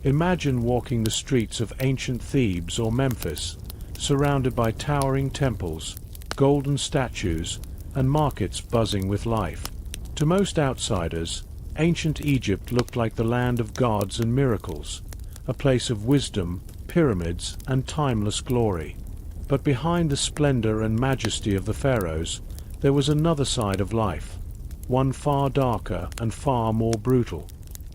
Imagine walking the streets of ancient Thebes or Memphis, surrounded by towering temples, golden statues, and markets buzzing with life. To most outsiders, ancient Egypt looked like the land of gods and miracles, a place of wisdom, pyramids, and timeless glory. But behind the splendor and majesty of the pharaohs, there was another side of life, one far darker and far more brutal.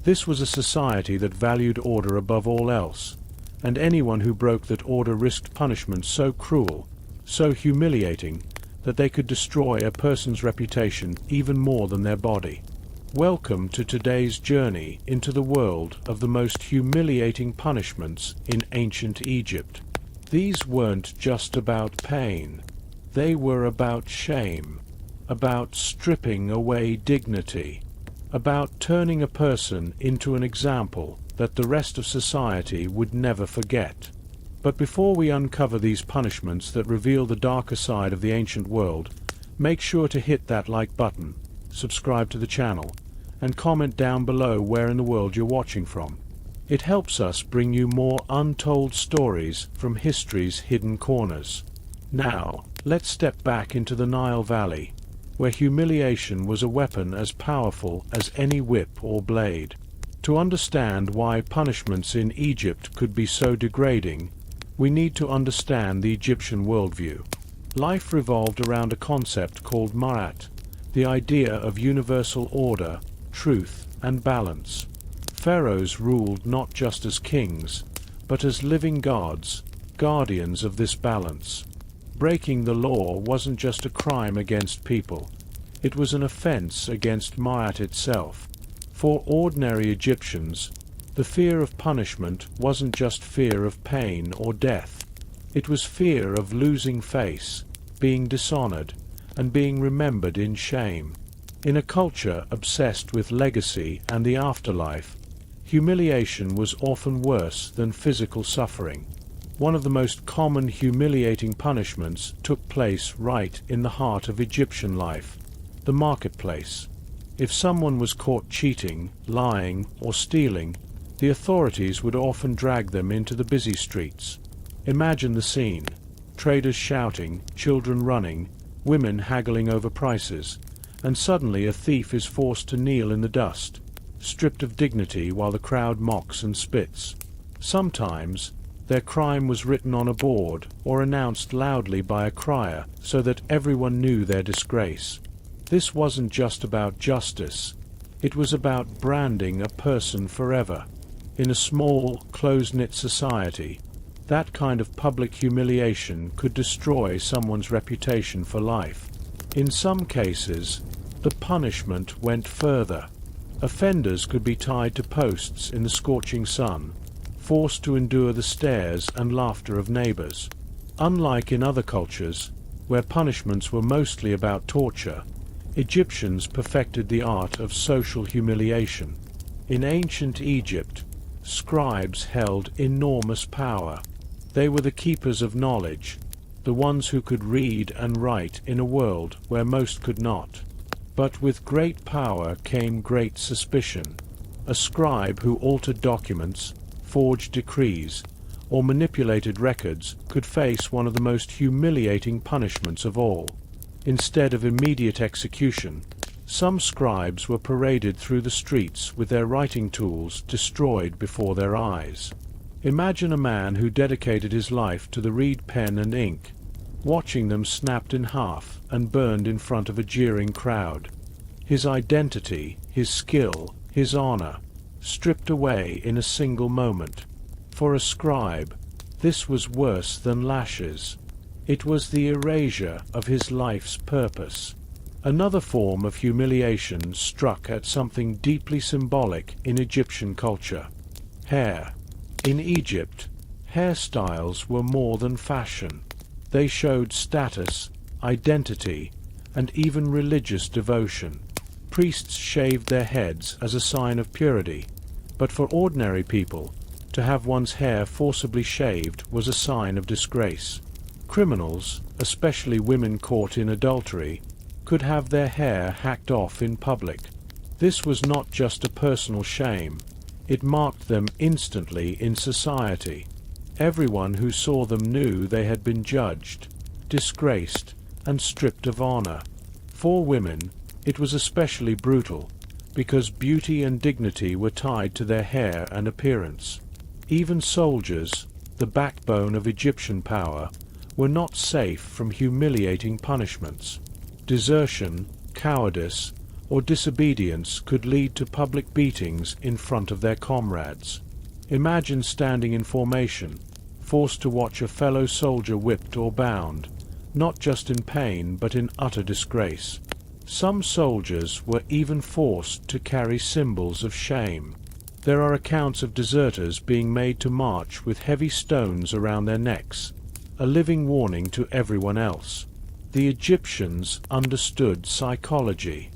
This was a society that valued order above all else, and anyone who broke that order risked punishment so cruel, so humiliating, that they could destroy a person's reputation even more than their body. Welcome to today's journey into the world of the most humiliating punishments in ancient Egypt. These weren't just about pain. They were about shame, about stripping away dignity, about turning a person into an example that the rest of society would never forget. But before we uncover these punishments that reveal the darker side of the ancient world, make sure to hit that like button, subscribe to the channel, and comment down below where in the world you're watching from. It helps us bring you more untold stories from history's hidden corners. Now, let's step back into the Nile Valley, where humiliation was a weapon as powerful as any whip or blade. To understand why punishments in Egypt could be so degrading, we need to understand the Egyptian worldview. Life revolved around a concept called ma'at, the idea of universal order, truth, and balance. Pharaohs ruled not just as kings, but as living gods, guardians of this balance. Breaking the law wasn't just a crime against people. It was an offense against Ma'at itself. For ordinary Egyptians, the fear of punishment wasn't just fear of pain or death. It was fear of losing face, being dishonored, and being remembered in shame. In a culture obsessed with legacy and the afterlife, humiliation was often worse than physical suffering. One of the most common humiliating punishments took place right in the heart of Egyptian life, the marketplace. If someone was caught cheating, lying, or stealing, the authorities would often drag them into the busy streets. Imagine the scene: traders shouting, children running, women haggling over prices, and suddenly a thief is forced to kneel in the dust, stripped of dignity while the crowd mocks and spits. Sometimes, their crime was written on a board or announced loudly by a crier so that everyone knew their disgrace. This wasn't just about justice. It was about branding a person forever. In a small, close-knit society, that kind of public humiliation could destroy someone's reputation for life. In some cases, the punishment went further. Offenders could be tied to posts in the scorching sun, forced to endure the stares and laughter of neighbors. Unlike in other cultures, where punishments were mostly about torture, Egyptians perfected the art of social humiliation. In ancient Egypt, scribes held enormous power. They were the keepers of knowledge, the ones who could read and write in a world where most could not. But with great power came great suspicion. A scribe who altered documents, forged decrees, or manipulated records could face one of the most humiliating punishments of all. Instead of immediate execution, some scribes were paraded through the streets with their writing tools destroyed before their eyes. Imagine a man who dedicated his life to the reed pen and ink, watching them snapped in half and burned in front of a jeering crowd. His identity, his skill, his honor, stripped away in a single moment. For a scribe, this was worse than lashes. It was the erasure of his life's purpose. Another form of humiliation struck at something deeply symbolic in Egyptian culture: hair. In Egypt, hairstyles were more than fashion. They showed status, identity, and even religious devotion. Priests shaved their heads as a sign of purity, but for ordinary people, to have one's hair forcibly shaved was a sign of disgrace. Criminals, especially women caught in adultery, could have their hair hacked off in public. This was not just a personal shame, It marked them instantly in society. Everyone who saw them knew they had been judged, disgraced, and stripped of honor. For women, it was especially brutal, because beauty and dignity were tied to their hair and appearance. Even soldiers, the backbone of Egyptian power, were not safe from humiliating punishments. Desertion, cowardice, or disobedience could lead to public beatings in front of their comrades. Imagine standing in formation, forced to watch a fellow soldier whipped or bound, not just in pain but in utter disgrace. Some soldiers were even forced to carry symbols of shame. There are accounts of deserters being made to march with heavy stones around their necks, a living warning to everyone else. The Egyptians understood psychology.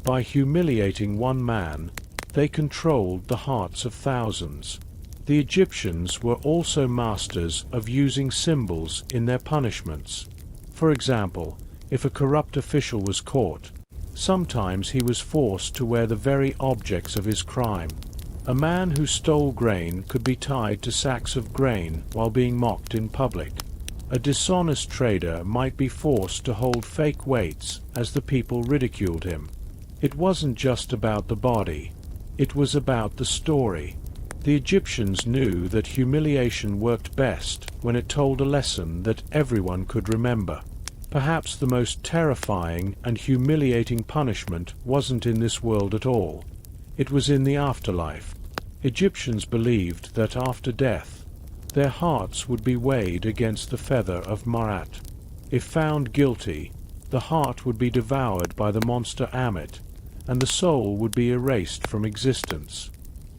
By humiliating one man, they controlled the hearts of thousands. The Egyptians were also masters of using symbols in their punishments. For example, if a corrupt official was caught, sometimes he was forced to wear the very objects of his crime. A man who stole grain could be tied to sacks of grain while being mocked in public. A dishonest trader might be forced to hold fake weights as the people ridiculed him. It wasn't just about the body. It was about the story. The Egyptians knew that humiliation worked best when it told a lesson that everyone could remember. Perhaps the most terrifying and humiliating punishment wasn't in this world at all. It was in the afterlife. Egyptians believed that after death, their hearts would be weighed against the feather of Marat. If found guilty, the heart would be devoured by the monster Amit, and the soul would be erased from existence.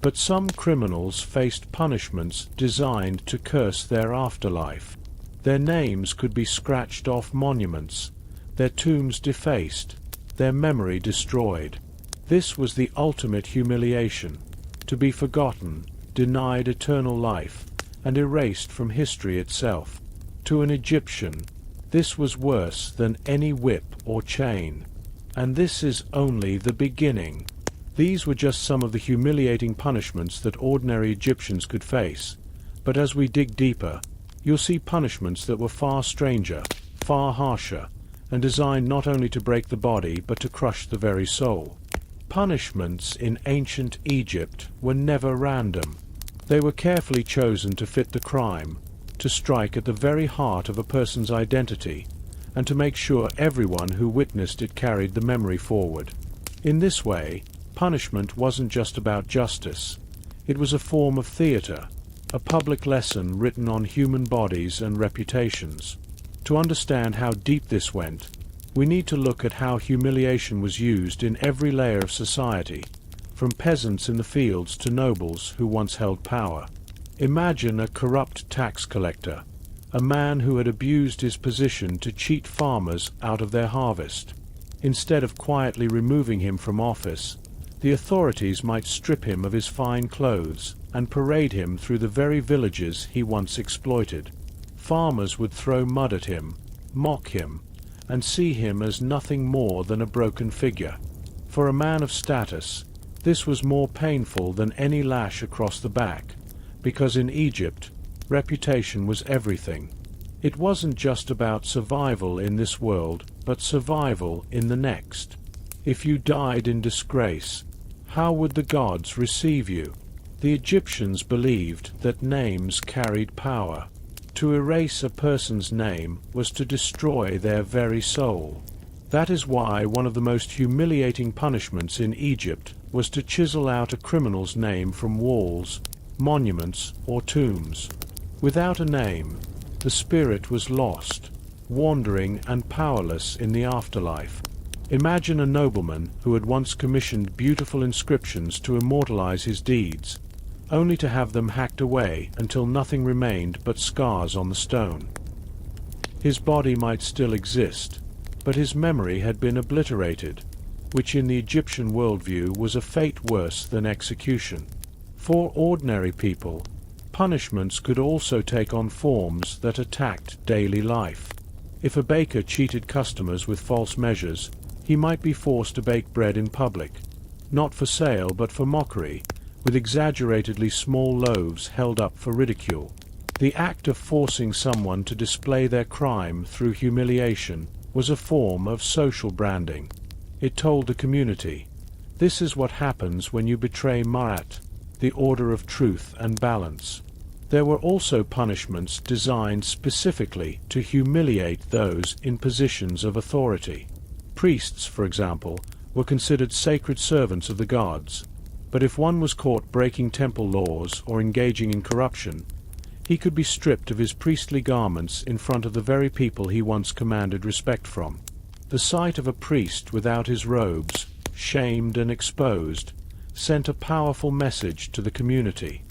But some criminals faced punishments designed to curse their afterlife. Their names could be scratched off monuments, their tombs defaced, their memory destroyed. This was the ultimate humiliation, to be forgotten, denied eternal life, and erased from history itself. To an Egyptian, this was worse than any whip or chain. And this is only the beginning. These were just some of the humiliating punishments that ordinary Egyptians could face. But as we dig deeper, you'll see punishments that were far stranger, far harsher, and designed not only to break the body but to crush the very soul. Punishments in ancient Egypt were never random. They were carefully chosen to fit the crime, to strike at the very heart of a person's identity, and to make sure everyone who witnessed it carried the memory forward. In this way, punishment wasn't just about justice. It was a form of theater, a public lesson written on human bodies and reputations. To understand how deep this went, we need to look at how humiliation was used in every layer of society, from peasants in the fields to nobles who once held power. Imagine a corrupt tax collector, a man who had abused his position to cheat farmers out of their harvest. Instead of quietly removing him from office, the authorities might strip him of his fine clothes and parade him through the very villages he once exploited. Farmers would throw mud at him, mock him, and see him as nothing more than a broken figure. For a man of status, this was more painful than any lash across the back, because in Egypt, reputation was everything. It wasn't just about survival in this world, but survival in the next. If you died in disgrace, how would the gods receive you? The Egyptians believed that names carried power. To erase a person's name was to destroy their very soul. That is why one of the most humiliating punishments in Egypt was to chisel out a criminal's name from walls, monuments, or tombs. Without a name, the spirit was lost, wandering and powerless in the afterlife. Imagine a nobleman who had once commissioned beautiful inscriptions to immortalize his deeds, only to have them hacked away until nothing remained but scars on the stone. His body might still exist, but his memory had been obliterated, which in the Egyptian worldview was a fate worse than execution. For ordinary people, punishments could also take on forms that attacked daily life. If a baker cheated customers with false measures, he might be forced to bake bread in public, not for sale but for mockery, with exaggeratedly small loaves held up for ridicule. The act of forcing someone to display their crime through humiliation was a form of social branding. It told the community, "This is what happens when you betray Ma'at, the order of truth and balance." There were also punishments designed specifically to humiliate those in positions of authority. Priests, for example, were considered sacred servants of the gods, but if one was caught breaking temple laws or engaging in corruption, he could be stripped of his priestly garments in front of the very people he once commanded respect from. The sight of a priest without his robes, shamed and exposed, sent a powerful message to the community.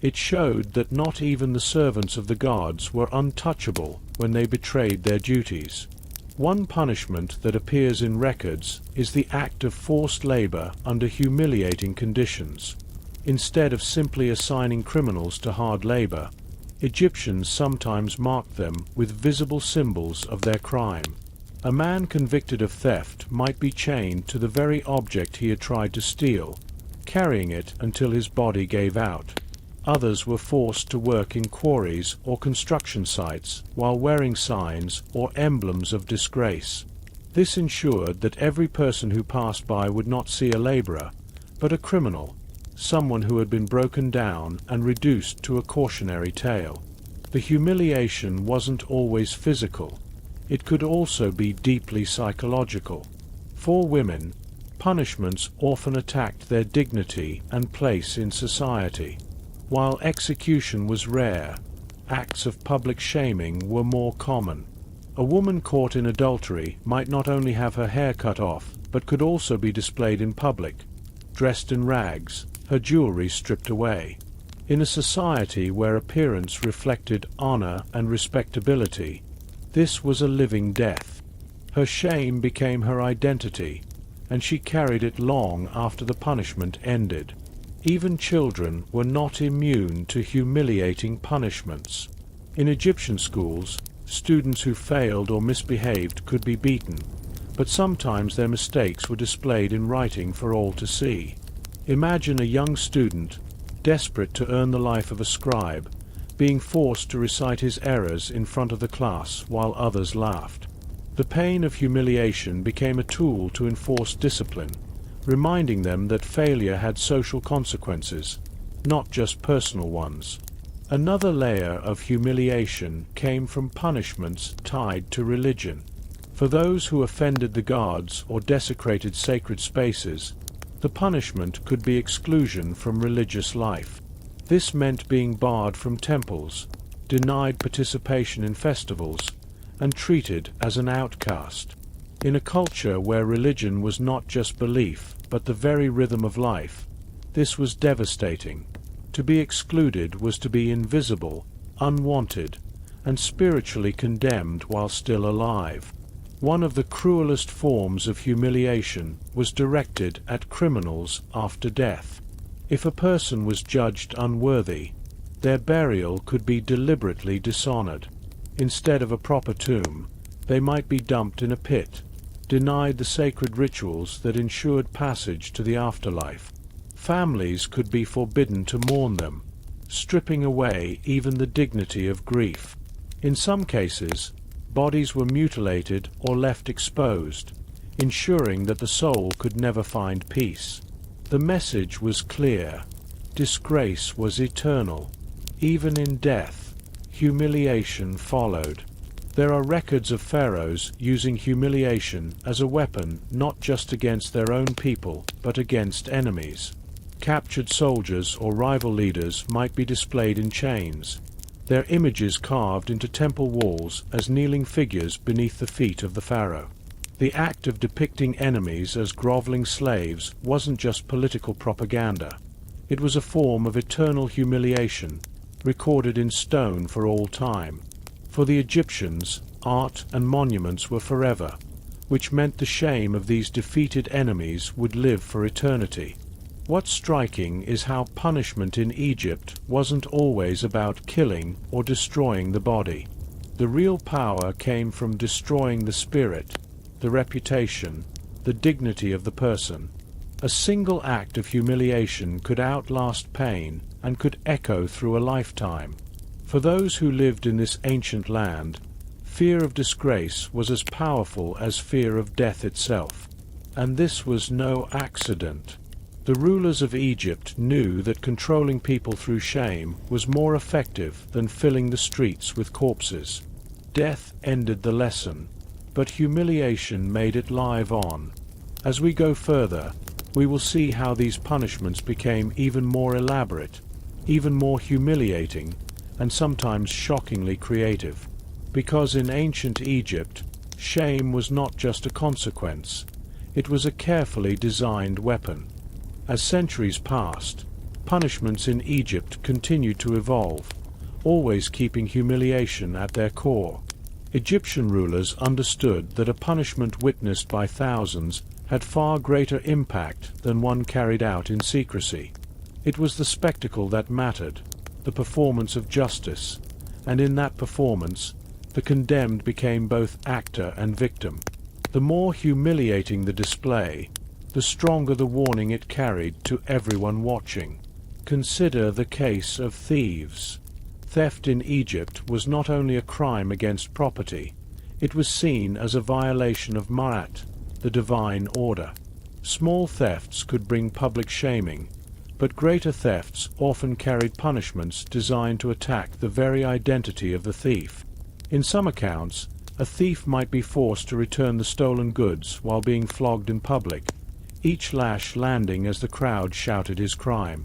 It showed that not even the servants of the gods were untouchable when they betrayed their duties. One punishment that appears in records is the act of forced labor under humiliating conditions. Instead of simply assigning criminals to hard labor, Egyptians sometimes marked them with visible symbols of their crime. A man convicted of theft might be chained to the very object he had tried to steal, carrying it until his body gave out. Others were forced to work in quarries or construction sites while wearing signs or emblems of disgrace. This ensured that every person who passed by would not see a laborer, but a criminal, someone who had been broken down and reduced to a cautionary tale. The humiliation wasn't always physical. It could also be deeply psychological. For women, punishments often attacked their dignity and place in society. While execution was rare, acts of public shaming were more common. A woman caught in adultery might not only have her hair cut off, but could also be displayed in public, dressed in rags, her jewelry stripped away. In a society where appearance reflected honor and respectability, this was a living death. Her shame became her identity, and she carried it long after the punishment ended. Even children were not immune to humiliating punishments. In Egyptian schools, students who failed or misbehaved could be beaten, but sometimes their mistakes were displayed in writing for all to see. Imagine a young student, desperate to earn the life of a scribe, being forced to recite his errors in front of the class while others laughed. The pain of humiliation became a tool to enforce discipline, reminding them that failure had social consequences, not just personal ones. Another layer of humiliation came from punishments tied to religion. For those who offended the gods or desecrated sacred spaces, the punishment could be exclusion from religious life. This meant being barred from temples, denied participation in festivals, and treated as an outcast. In a culture where religion was not just belief, but the very rhythm of life, this was devastating. To be excluded was to be invisible, unwanted, and spiritually condemned while still alive. One of the cruelest forms of humiliation was directed at criminals after death. If a person was judged unworthy, their burial could be deliberately dishonored. Instead of a proper tomb, they might be dumped in a pit, denied the sacred rituals that ensured passage to the afterlife. Families could be forbidden to mourn them, stripping away even the dignity of grief. In some cases, bodies were mutilated or left exposed, ensuring that the soul could never find peace. The message was clear. Disgrace was eternal. Even in death, humiliation followed. There are records of pharaohs using humiliation as a weapon not just against their own people, but against enemies. Captured soldiers or rival leaders might be displayed in chains, their images carved into temple walls as kneeling figures beneath the feet of the pharaoh. The act of depicting enemies as groveling slaves wasn't just political propaganda. It was a form of eternal humiliation, recorded in stone for all time. For the Egyptians, art and monuments were forever, which meant the shame of these defeated enemies would live for eternity. What's striking is how punishment in Egypt wasn't always about killing or destroying the body. The real power came from destroying the spirit, the reputation, the dignity of the person. A single act of humiliation could outlast pain and could echo through a lifetime. For those who lived in this ancient land, fear of disgrace was as powerful as fear of death itself. And this was no accident. The rulers of Egypt knew that controlling people through shame was more effective than filling the streets with corpses. Death ended the lesson, but humiliation made it live on. As we go further, we will see how these punishments became even more elaborate, even more humiliating, and sometimes shockingly creative. Because in ancient Egypt, shame was not just a consequence, it was a carefully designed weapon. As centuries passed, punishments in Egypt continued to evolve, always keeping humiliation at their core. Egyptian rulers understood that a punishment witnessed by thousands had far greater impact than one carried out in secrecy. It was the spectacle that mattered, the performance of justice, and in that performance, the condemned became both actor and victim. The more humiliating the display, the stronger the warning it carried to everyone watching. Consider the case of thieves. Theft in Egypt was not only a crime against property, it was seen as a violation of Ma'at, the divine order. Small thefts could bring public shaming, but greater thefts often carried punishments designed to attack the very identity of the thief. In some accounts, a thief might be forced to return the stolen goods while being flogged in public, each lash landing as the crowd shouted his crime.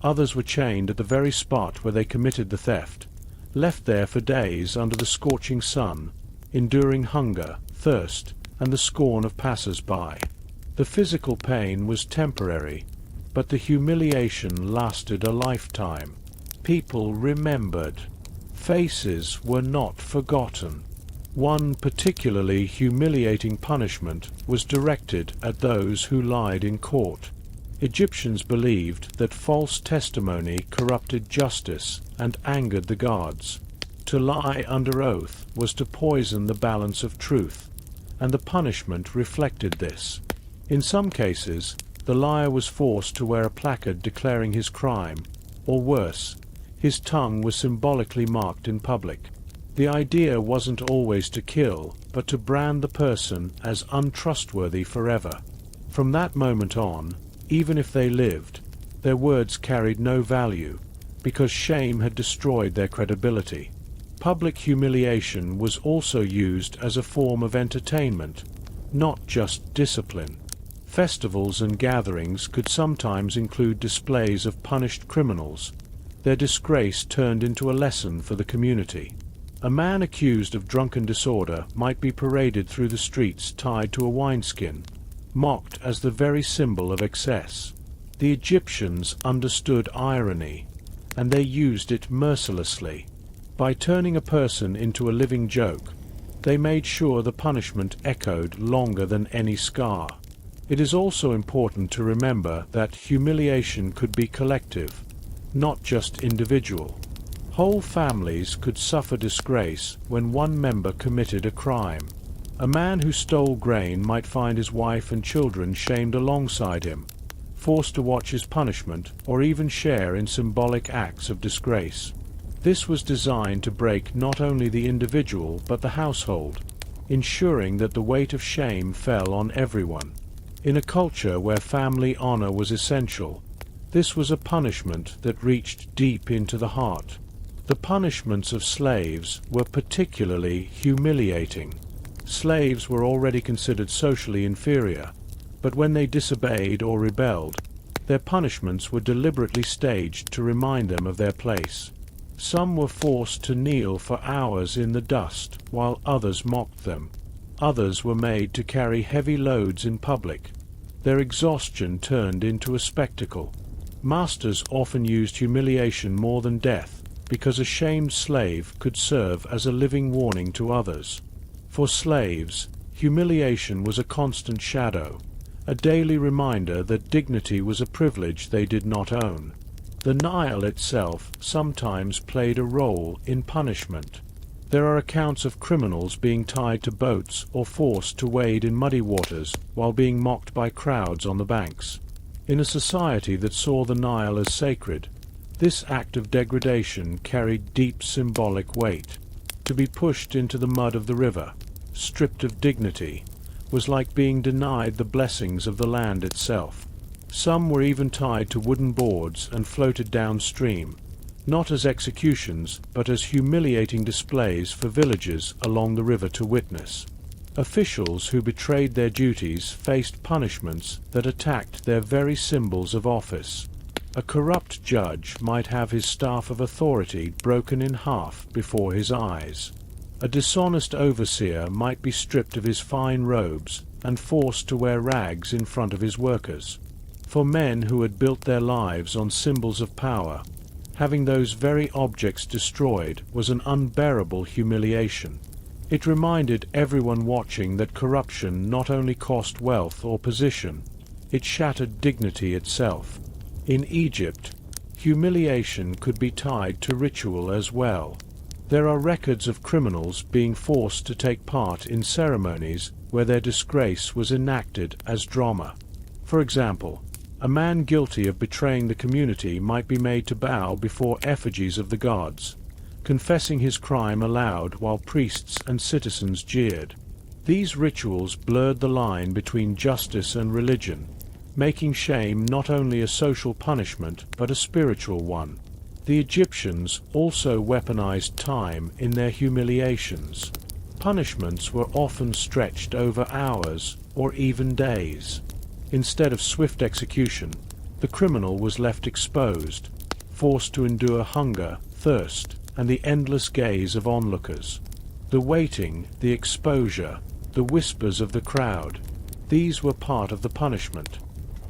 Others were chained at the very spot where they committed the theft, left there for days under the scorching sun, enduring hunger, thirst, and the scorn of passers-by. The physical pain was temporary, but the humiliation lasted a lifetime. People remembered. Faces were not forgotten. One particularly humiliating punishment was directed at those who lied in court. Egyptians believed that false testimony corrupted justice and angered the gods. To lie under oath was to poison the balance of truth, and the punishment reflected this. In some cases, the liar was forced to wear a placard declaring his crime, or worse, his tongue was symbolically marked in public. The idea wasn't always to kill, but to brand the person as untrustworthy forever. From that moment on, even if they lived, their words carried no value, because shame had destroyed their credibility. Public humiliation was also used as a form of entertainment, not just discipline. Festivals and gatherings could sometimes include displays of punished criminals. Their disgrace turned into a lesson for the community. A man accused of drunken disorder might be paraded through the streets tied to a wineskin, mocked as the very symbol of excess. The Egyptians understood irony, and they used it mercilessly. By turning a person into a living joke, they made sure the punishment echoed longer than any scar. It is also important to remember that humiliation could be collective, not just individual. Whole families could suffer disgrace when one member committed a crime. A man who stole grain might find his wife and children shamed alongside him, forced to watch his punishment, or even share in symbolic acts of disgrace. This was designed to break not only the individual but the household, ensuring that the weight of shame fell on everyone. In a culture where family honor was essential, this was a punishment that reached deep into the heart. The punishments of slaves were particularly humiliating. Slaves were already considered socially inferior, but when they disobeyed or rebelled, their punishments were deliberately staged to remind them of their place. Some were forced to kneel for hours in the dust, while others mocked them. Others were made to carry heavy loads in public. Their exhaustion turned into a spectacle. Masters often used humiliation more than death, because a shamed slave could serve as a living warning to others. For slaves, humiliation was a constant shadow, a daily reminder that dignity was a privilege they did not own. The Nile itself sometimes played a role in punishment. There are accounts of criminals being tied to boats or forced to wade in muddy waters while being mocked by crowds on the banks. In a society that saw the Nile as sacred, this act of degradation carried deep symbolic weight. To be pushed into the mud of the river, stripped of dignity, was like being denied the blessings of the land itself. Some were even tied to wooden boards and floated downstream, not as executions but as humiliating displays for villagers along the river to witness. Officials who betrayed their duties faced punishments that attacked their very symbols of office. A corrupt judge might have his staff of authority broken in half before his eyes. A dishonest overseer might be stripped of his fine robes and forced to wear rags in front of his workers. For men who had built their lives on symbols of power, having those very objects destroyed was an unbearable humiliation. It reminded everyone watching that corruption not only cost wealth or position, it shattered dignity itself. In Egypt, humiliation could be tied to ritual as well. There are records of criminals being forced to take part in ceremonies where their disgrace was enacted as drama. For example, a man guilty of betraying the community might be made to bow before effigies of the gods, confessing his crime aloud while priests and citizens jeered. These rituals blurred the line between justice and religion, making shame not only a social punishment but a spiritual one. The Egyptians also weaponized time in their humiliations. Punishments were often stretched over hours or even days. Instead of swift execution, the criminal was left exposed, forced to endure hunger, thirst, and the endless gaze of onlookers. The waiting, the exposure, the whispers of the crowd, these were part of the punishment.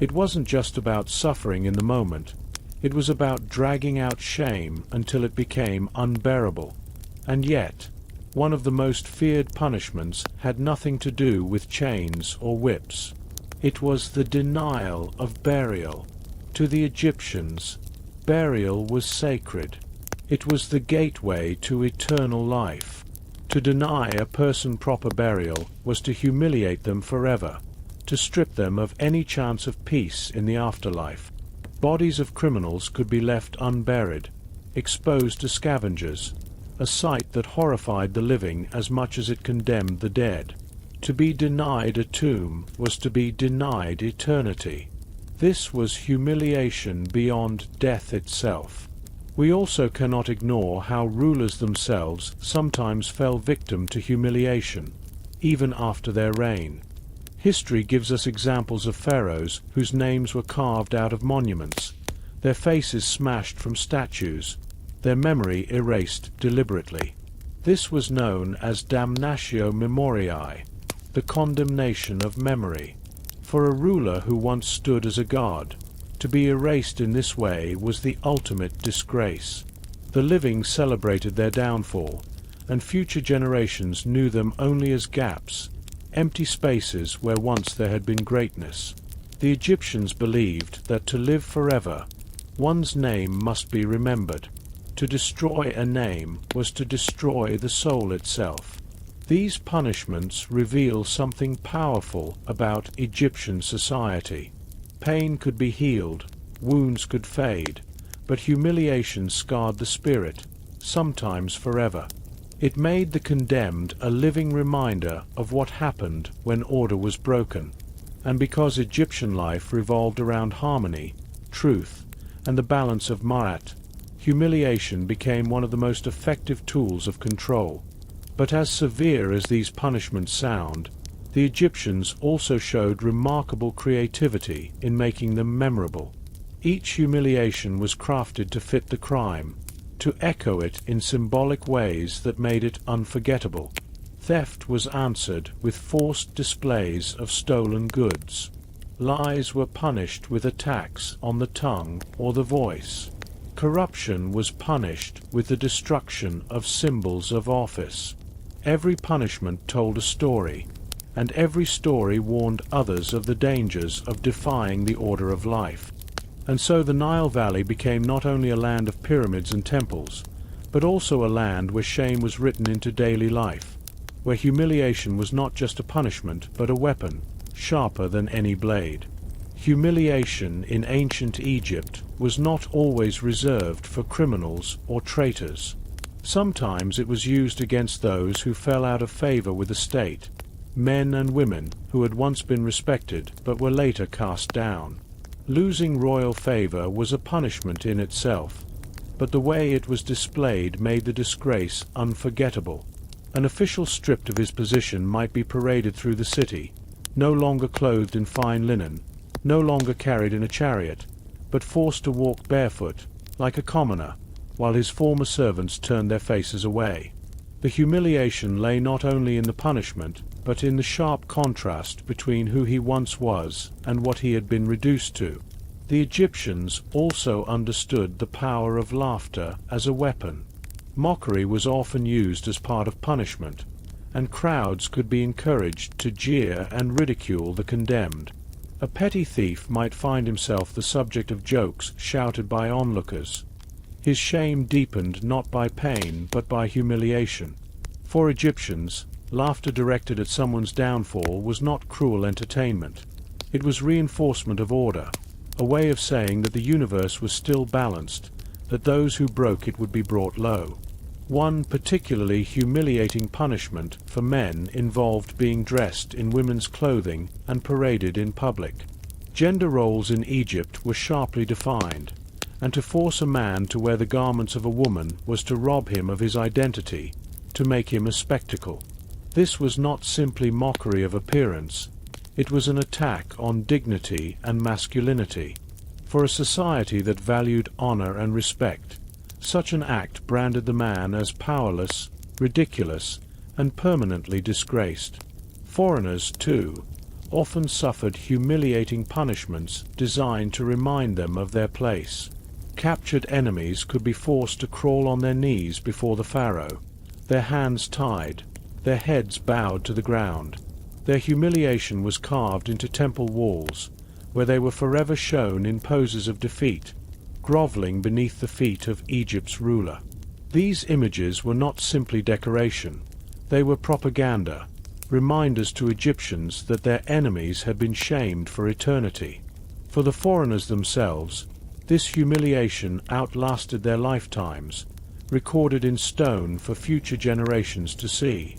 It wasn't just about suffering in the moment, it was about dragging out shame until it became unbearable. And yet, one of the most feared punishments had nothing to do with chains or whips. It was the denial of burial. To the Egyptians, burial was sacred. It was the gateway to eternal life. To deny a person proper burial was to humiliate them forever, to strip them of any chance of peace in the afterlife. Bodies of criminals could be left unburied, exposed to scavengers, a sight that horrified the living as much as it condemned the dead. To be denied a tomb was to be denied eternity. This was humiliation beyond death itself. We also cannot ignore how rulers themselves sometimes fell victim to humiliation, even after their reign. History gives us examples of pharaohs whose names were carved out of monuments, their faces smashed from statues, their memory erased deliberately. This was known as damnatio memoriae, the condemnation of memory. For a ruler who once stood as a god, to be erased in this way was the ultimate disgrace. The living celebrated their downfall, and future generations knew them only as gaps, empty spaces where once there had been greatness. The Egyptians believed that to live forever, one's name must be remembered. To destroy a name was to destroy the soul itself. These punishments reveal something powerful about Egyptian society. Pain could be healed, wounds could fade, but humiliation scarred the spirit, sometimes forever. It made the condemned a living reminder of what happened when order was broken. And because Egyptian life revolved around harmony, truth, and the balance of Ma'at, humiliation became one of the most effective tools of control. But as severe as these punishments sound, the Egyptians also showed remarkable creativity in making them memorable. Each humiliation was crafted to fit the crime, to echo it in symbolic ways that made it unforgettable. Theft was answered with forced displays of stolen goods. Lies were punished with attacks on the tongue or the voice. Corruption was punished with the destruction of symbols of office. Every punishment told a story, and every story warned others of the dangers of defying the order of life. And so the Nile Valley became not only a land of pyramids and temples, but also a land where shame was written into daily life, where humiliation was not just a punishment but a weapon, sharper than any blade. Humiliation in ancient Egypt was not always reserved for criminals or traitors. Sometimes it was used against those who fell out of favor with the state, men and women who had once been respected but were later cast down. Losing royal favor was a punishment in itself, but the way it was displayed made the disgrace unforgettable. An official stripped of his position might be paraded through the city, no longer clothed in fine linen, no longer carried in a chariot, but forced to walk barefoot, like a commoner, while his former servants turned their faces away. The humiliation lay not only in the punishment, but in the sharp contrast between who he once was and what he had been reduced to. The Egyptians also understood the power of laughter as a weapon. Mockery was often used as part of punishment, and crowds could be encouraged to jeer and ridicule the condemned. A petty thief might find himself the subject of jokes shouted by onlookers. His shame deepened not by pain but by humiliation. For Egyptians, laughter directed at someone's downfall was not cruel entertainment. It was reinforcement of order, a way of saying that the universe was still balanced, that those who broke it would be brought low. One particularly humiliating punishment for men involved being dressed in women's clothing and paraded in public. Gender roles in Egypt were sharply defined, and to force a man to wear the garments of a woman was to rob him of his identity, to make him a spectacle. This was not simply mockery of appearance, it was an attack on dignity and masculinity. For a society that valued honor and respect, such an act branded the man as powerless, ridiculous, and permanently disgraced. Foreigners, too, often suffered humiliating punishments designed to remind them of their place. Captured enemies could be forced to crawl on their knees before the pharaoh, their hands tied, their heads bowed to the ground. Their humiliation was carved into temple walls, where they were forever shown in poses of defeat, groveling beneath the feet of Egypt's ruler. These images were not simply decoration, they were propaganda, reminders to Egyptians that their enemies had been shamed for eternity. For the foreigners themselves, this humiliation outlasted their lifetimes, recorded in stone for future generations to see.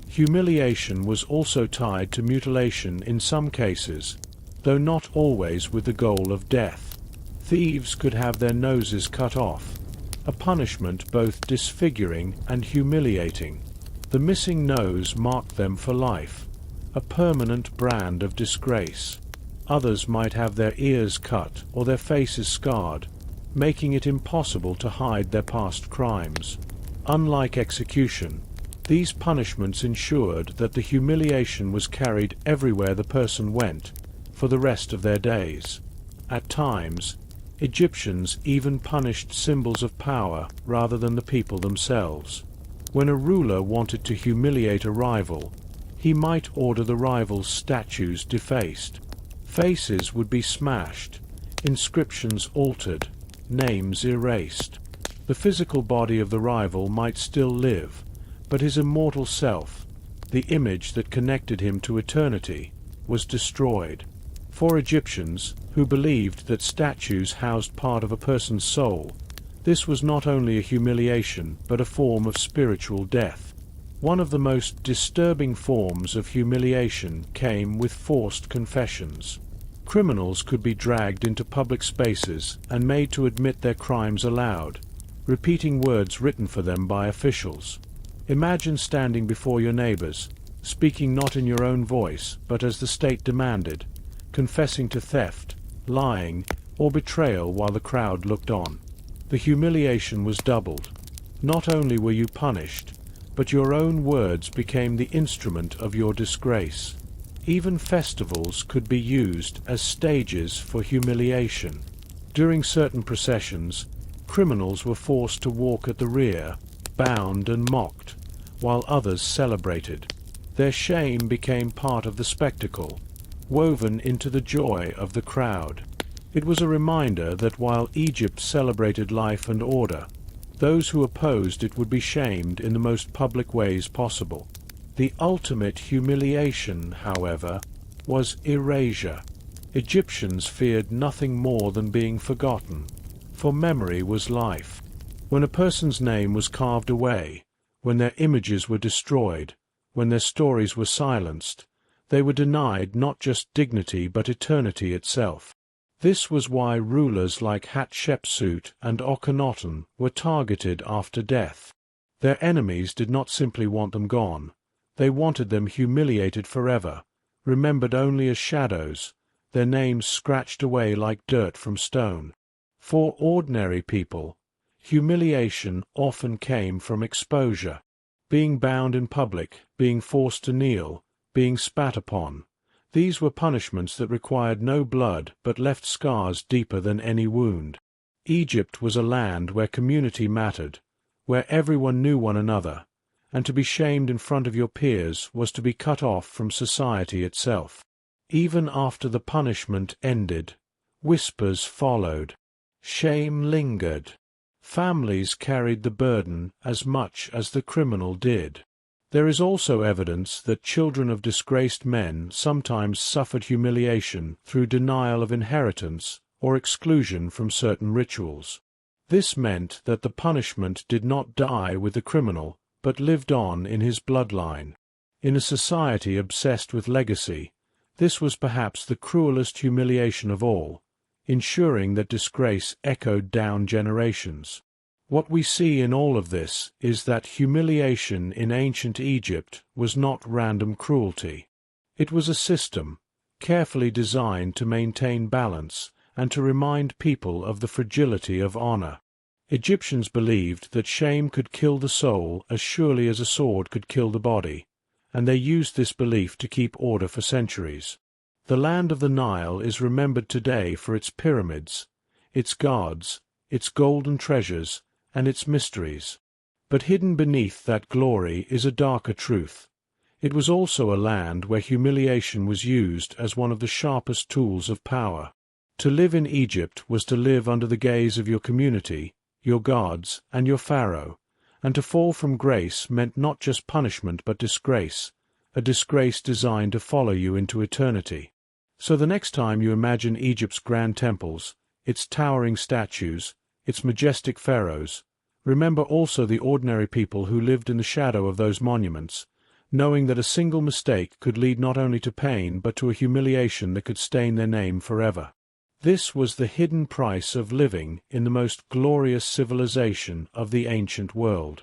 Humiliation was also tied to mutilation in some cases, though not always with the goal of death. Thieves could have their noses cut off, a punishment both disfiguring and humiliating. The missing nose marked them for life, a permanent brand of disgrace. Others might have their ears cut or their faces scarred, making it impossible to hide their past crimes. Unlike execution, these punishments ensured that the humiliation was carried everywhere the person went, for the rest of their days. At times, Egyptians even punished symbols of power rather than the people themselves. When a ruler wanted to humiliate a rival, he might order the rival's statues defaced. Faces would be smashed, inscriptions altered, names erased. The physical body of the rival might still live, but his immortal self, the image that connected him to eternity, was destroyed. For Egyptians, who believed that statues housed part of a person's soul, this was not only a humiliation but a form of spiritual death. One of the most disturbing forms of humiliation came with forced confessions. Criminals could be dragged into public spaces and made to admit their crimes aloud, repeating words written for them by officials. Imagine standing before your neighbors, speaking not in your own voice, but as the state demanded, confessing to theft, lying, or betrayal while the crowd looked on. The humiliation was doubled. Not only were you punished, but your own words became the instrument of your disgrace. Even festivals could be used as stages for humiliation. During certain processions, criminals were forced to walk at the rear, bound and mocked, while others celebrated. Their shame became part of the spectacle, woven into the joy of the crowd. It was a reminder that while Egypt celebrated life and order, those who opposed it would be shamed in the most public ways possible. The ultimate humiliation, however, was erasure. Egyptians feared nothing more than being forgotten, for memory was life. When a person's name was carved away, when their images were destroyed, when their stories were silenced, they were denied not just dignity but eternity itself. This was why rulers like Hatshepsut and Akhenaten were targeted after death. Their enemies did not simply want them gone, they wanted them humiliated forever, remembered only as shadows, their names scratched away like dirt from stone. For ordinary people, humiliation often came from exposure. Being bound in public, being forced to kneel, being spat upon. These were punishments that required no blood but left scars deeper than any wound. Egypt was a land where community mattered, where everyone knew one another, and to be shamed in front of your peers was to be cut off from society itself. Even after the punishment ended, whispers followed. Shame lingered. Families carried the burden as much as the criminal did. There is also evidence that children of disgraced men sometimes suffered humiliation through denial of inheritance or exclusion from certain rituals. This meant that the punishment did not die with the criminal, but lived on in his bloodline. In a society obsessed with legacy, this was perhaps the cruelest humiliation of all, ensuring that disgrace echoed down generations. What we see in all of this is that humiliation in ancient Egypt was not random cruelty. It was a system, carefully designed to maintain balance and to remind people of the fragility of honor. Egyptians believed that shame could kill the soul as surely as a sword could kill the body, and they used this belief to keep order for centuries. The land of the Nile is remembered today for its pyramids, its gods, its golden treasures, and its mysteries. But hidden beneath that glory is a darker truth. It was also a land where humiliation was used as one of the sharpest tools of power. To live in Egypt was to live under the gaze of your community, your gods, and your pharaoh, and to fall from grace meant not just punishment but disgrace, a disgrace designed to follow you into eternity. So the next time you imagine Egypt's grand temples, its towering statues, its majestic pharaohs, remember also the ordinary people who lived in the shadow of those monuments, knowing that a single mistake could lead not only to pain but to a humiliation that could stain their name forever. This was the hidden price of living in the most glorious civilization of the ancient world.